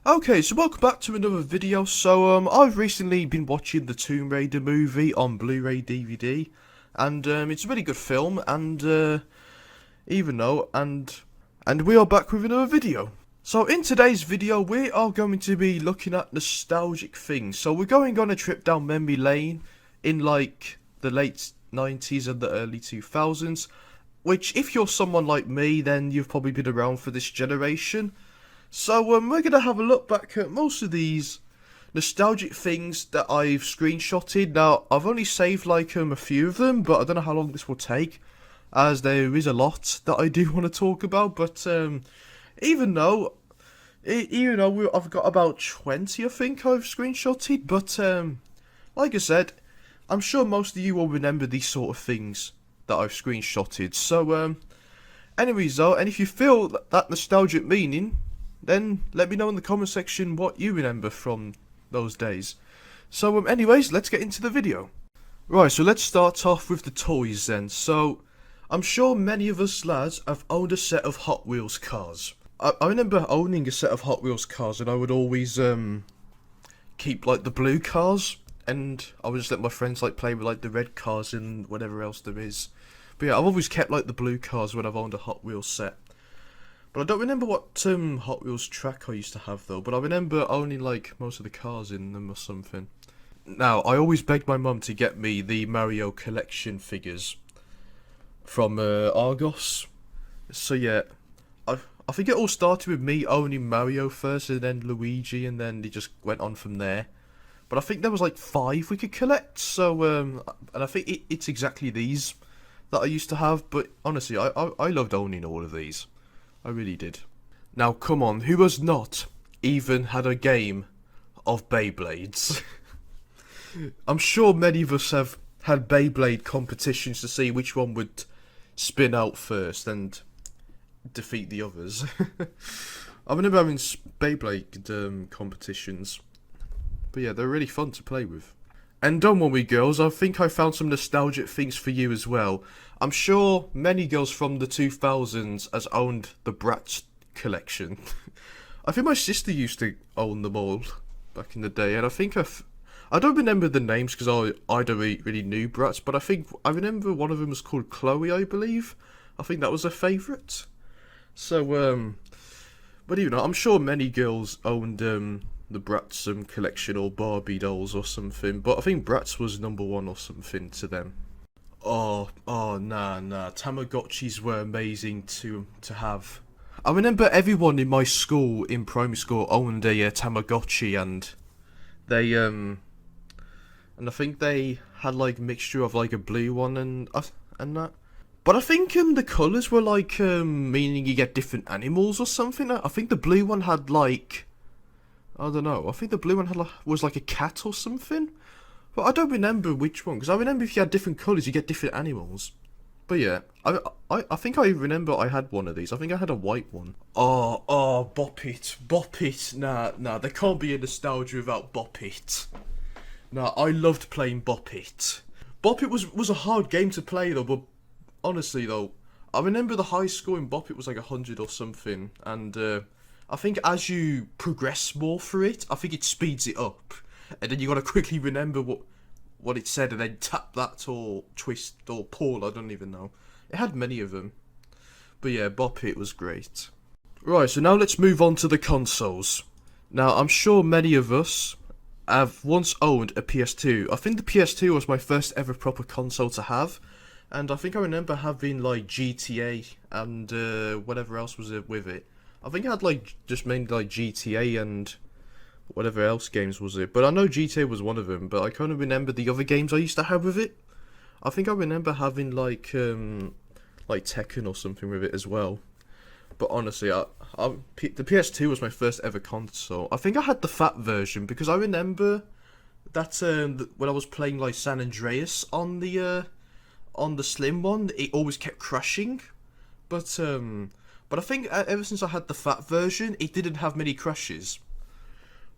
Okay, so welcome back to another video. So, I've recently been watching the Tomb Raider movie on Blu-ray DVD, and it's a really good film. And and we are back with another video. So, in today's video, we are going to be looking at nostalgic things. So, we're going on a trip down memory lane in like the late 90s and the early 2000s. Which, if you're someone like me, then you've probably been around for this generation. So we're going to have a look back at most of these nostalgic things that I've screenshotted. Now, I've only saved like a few of them, but I don't know how long this will take, as there is a lot that I do want to talk about. But even though I've got about 20, I think I've screenshotted. But like I said, I'm sure most of you will remember these sort of things that I've screenshotted. So anyways though, and if you feel that nostalgic meaning, then let me know in the comment section what you remember from those days. So anyways, let's get into the video. Right, so let's start off with the toys then. So I'm sure many of us lads have owned a set of Hot Wheels cars. I remember owning a set of Hot Wheels cars, and I would always keep like the blue cars, and I would just let my friends like play with like the red cars and whatever else there is. But yeah, I've always kept like the blue cars when I've owned a Hot Wheels set. But I don't remember what Hot Wheels track I used to have though, but I remember owning like most of the cars in them or something. Now, I always begged my mum to get me the Mario collection figures from Argos. So yeah, I think it all started with me owning Mario first and then Luigi, and then it just went on from there. But I think there was like 5 we could collect, so and I think it's exactly these that I used to have, but honestly, I loved owning all of these. I really did. Now, come on, who has not even had a game of Beyblades? I'm sure many of us have had Beyblade competitions to see which one would spin out first and defeat the others. I remember having Beyblade competitions. But yeah, they're really fun to play with. And don't worry girls, I think I found some nostalgic things for you as well. I'm sure many girls from the 2000s has owned the Bratz collection. I think my sister used to own them all back in the day, and I don't remember the names because I don't really knew Bratz, but I remember one of them was called Chloe, I believe. I think that was her favourite. So, but you know, I'm sure many girls owned the Bratz collection or Barbie dolls or something, but I think Bratz was #1 or something to them. Nah, Tamagotchis were amazing to have. I remember everyone in my school, in primary school, owned a Tamagotchi, and they and I think they had like a mixture of like a blue one and that. But I think the colours were like meaning you get different animals or something. I think the blue one had like, I don't know. I think the blue one was like a cat or something. But I don't remember which one, because I remember if you had different colours, you get different animals. But yeah, I think I remember I had one of these. I think I had a white one. Bop It. Nah, there can't be a nostalgia without Bop It. Nah, I loved playing Bop It. Bop It was a hard game to play though, but honestly though, I remember the high score in Bop It was like 100 or something, and I think as you progress more through it, I think it speeds it up. And then you gotta quickly remember what it said and then tap that or twist or pull, I don't even know. It had many of them. But yeah, Bop It was great. Right, so now let's move on to the consoles. Now, I'm sure many of us have once owned a PS2. I think the PS2 was my first ever proper console to have. And I think I remember having like GTA and whatever else was with it. I think I had like just mainly like GTA and whatever else games was it, but I know GTA was one of them, but I kind of remember the other games I used to have with it. I think I remember having like Tekken or something with it as well. But honestly, the PS2 was my first ever console. I think I had the fat version because I remember that when I was playing like San Andreas on the slim one, it always kept crashing. But I think ever since I had the fat version, it didn't have many crashes.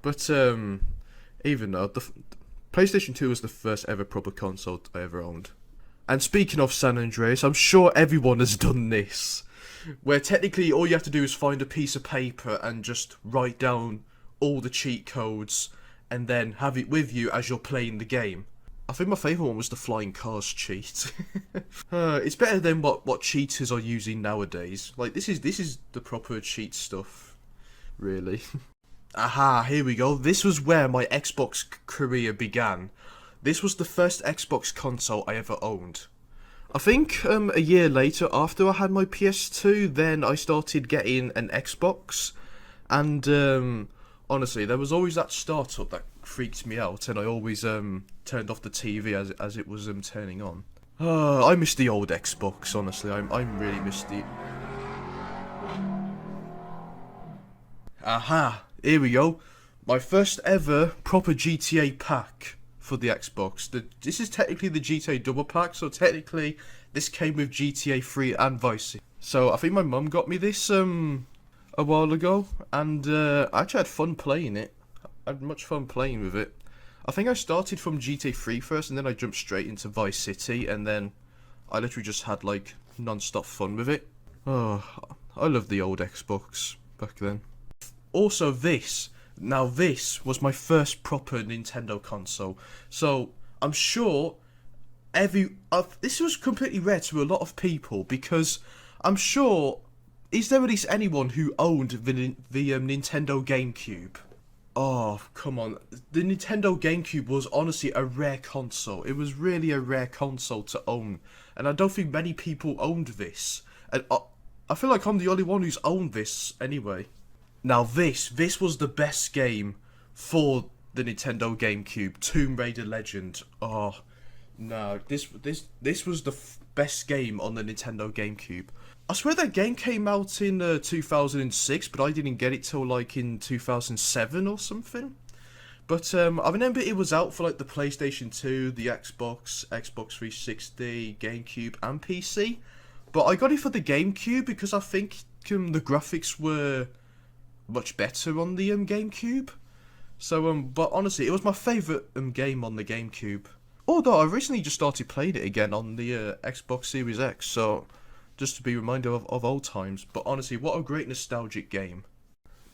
But even though the PlayStation 2 was the first ever proper console I ever owned. And speaking of San Andreas, I'm sure everyone has done this, where technically all you have to do is find a piece of paper and just write down all the cheat codes and then have it with you as you're playing the game. I think my favourite one was the flying cars cheat. It's better than what cheaters are using nowadays. Like, this is the proper cheat stuff, really. Aha, here we go. This was where my Xbox career began. This was the first Xbox console I ever owned. I think a year later, after I had my PS2, then I started getting an Xbox. And honestly, there was always that startup that freaked me out, and I always turned off the TV as it was turning on. I miss the old Xbox, honestly. I'm really miss the... Aha, here we go. My first ever proper GTA pack for the Xbox. This is technically the GTA double pack, so technically this came with GTA 3 and Vice City. So I think my mum got me this a while ago, and I actually had fun playing it. I had much fun playing with it. I think I started from GTA 3 first, and then I jumped straight into Vice City, and then I literally just had like non-stop fun with it. Oh, I love the old Xbox back then. Also this was my first proper Nintendo console. So I'm sure this was completely rare to a lot of people, because I'm sure, is there at least anyone who owned the Nintendo GameCube? Oh, come on. The Nintendo GameCube was honestly a rare console. It was really a rare console to own. And I don't think many people owned this. And I feel like I'm the only one who's owned this anyway. Now this was the best game for the Nintendo GameCube. Tomb Raider Legend. Oh, no. This was the best game on the Nintendo GameCube. I swear that game came out in 2006, but I didn't get it till like in 2007 or something. But I remember it was out for like the PlayStation 2, the Xbox 360, GameCube, and PC. But I got it for the GameCube because I think the graphics were much better on the GameCube. So but honestly, it was my favourite game on the GameCube. Although I recently just started playing it again on the Xbox Series X, so just to be reminded of old times. But honestly, what a great nostalgic game.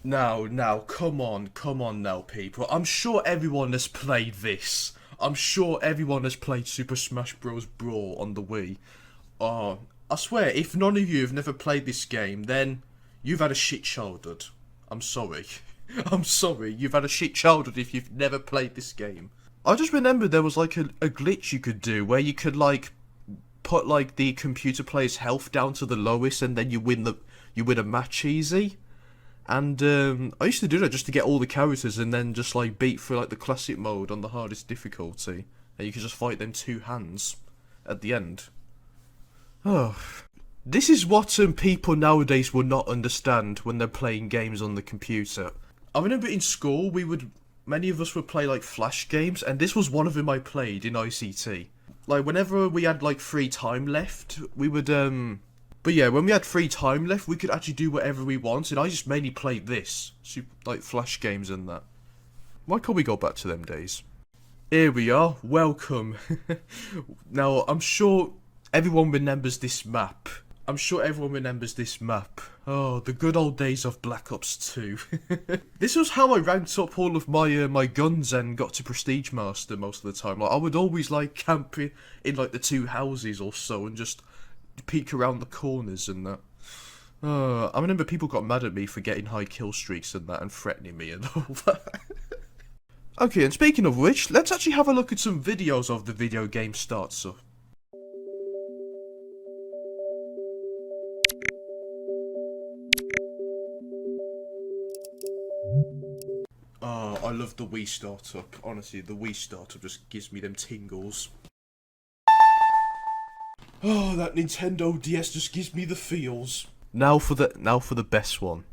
Now, come on now, people. I'm sure everyone has played this. I'm sure everyone has played Super Smash Bros. Brawl on the Wii. Oh, I swear, if none of you have never played this game, then you've had a shit childhood. I'm sorry. I'm sorry, you've had a shit childhood if you've never played this game. I just remember there was like a glitch you could do where you could like put like the computer player's health down to the lowest, and then you win a match easy. And I used to do that just to get all the characters and then just like beat through like the classic mode on the hardest difficulty, and you could just fight them two hands at the end. Oh, this is what people nowadays will not understand when they're playing games on the computer. I remember in school many of us would play like flash games, and this was one of them I played in ICT. Like whenever we had like free time left, we would but yeah, when we had free time left, we could actually do whatever we want, and I just mainly played this, like flash games and that. Why can't we go back to them days? Here we are, welcome. Now, I'm sure everyone remembers this map. Oh, the good old days of Black Ops 2. This was how I ranked up all of my guns and got to Prestige Master most of the time. Like, I would always like camp in like the two houses or so and just peek around the corners and that. I remember people got mad at me for getting high kill streaks and that, and threatening me and all that. Okay, and speaking of which, let's actually have a look at some videos of the video game starts up. Oh, I love the Wii startup. Honestly, the Wii startup just gives me them tingles. Oh, that Nintendo DS just gives me the feels. Now for the best one.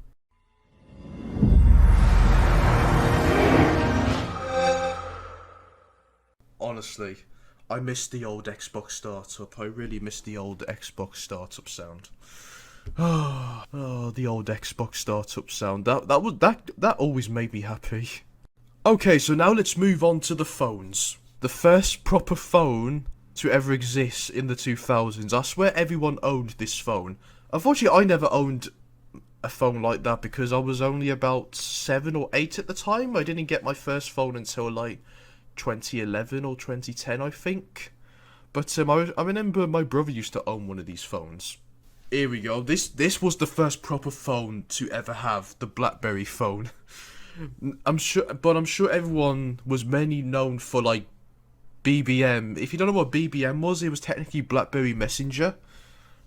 Honestly, I miss the old Xbox startup. I really miss the old Xbox startup sound. Oh, the old Xbox startup sound. That always made me happy. Okay, so now let's move on to the phones. The first proper phone to ever exist in the 2000s. I swear everyone owned this phone. Unfortunately, I never owned a phone like that because I was only about 7 or 8 at the time. I didn't get my first phone until like 2011 or 2010, I think. But I remember my brother used to own one of these phones. Here we go. This was the first proper phone to ever have the BlackBerry phone. I'm sure everyone was mainly known for like BBM. If you don't know what BBM was, it was technically BlackBerry Messenger.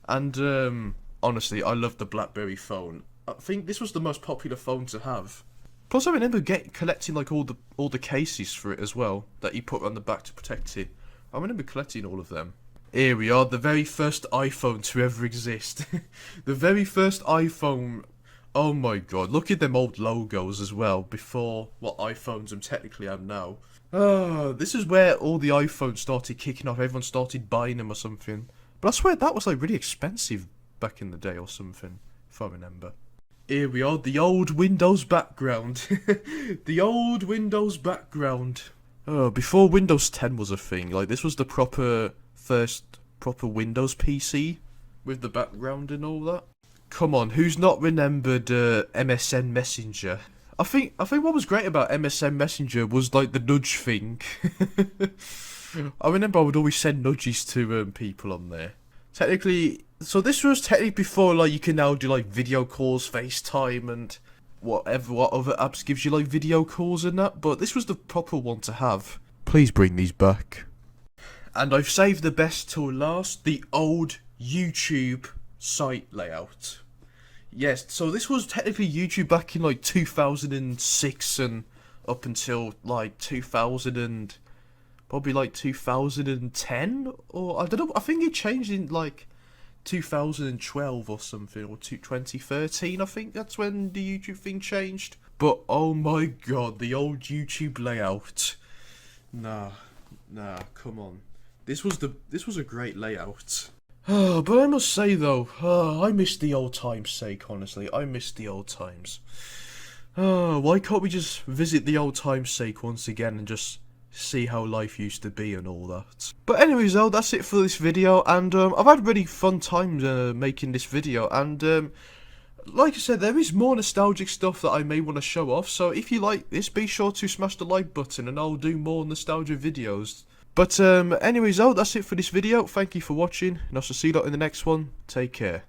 And honestly, I love the BlackBerry phone. I think this was the most popular phone to have. Plus, I remember collecting like all the cases for it as well that you put on the back to protect it. I remember collecting all of them. Here we are, the very first iPhone to ever exist. The very first iPhone. Oh my god, look at them old logos as well, before what iPhones technically have now. Oh, this is where all the iPhones started kicking off, everyone started buying them or something. But I swear that was like really expensive back in the day or something, if I remember. Here we are, the old Windows background. The old Windows background. Oh, before Windows 10 was a thing, like this was the first proper Windows PC with the background and all that. Come on, who's not remembered MSN Messenger? I think what was great about MSN Messenger was like the nudge thing. I remember I would always send nudges to people on there. Technically, so this was technically before like you can now do like video calls, FaceTime, and what other apps gives you like video calls and that. But this was the proper one to have. Please bring these back. And I've saved the best till last, the old YouTube site layout. Yes, so this was technically YouTube back in like 2006 and up until like 2010, or I don't know, I think it changed in like 2012 or something, or 2013, I think that's when the YouTube thing changed. But oh my god, the old YouTube layout. Nah, come on. This was a great layout. But I must say though, I miss the old times' sake, honestly. I miss the old times. Why can't we just visit the old times' sake once again and just see how life used to be and all that? But anyways though, that's it for this video, and I've had really fun times making this video, and like I said, there is more nostalgic stuff that I may want to show off, so if you like this, be sure to smash the like button and I'll do more nostalgia videos. But anyways though, that's it for this video. Thank you for watching, and I'll see you lot in the next one. Take care.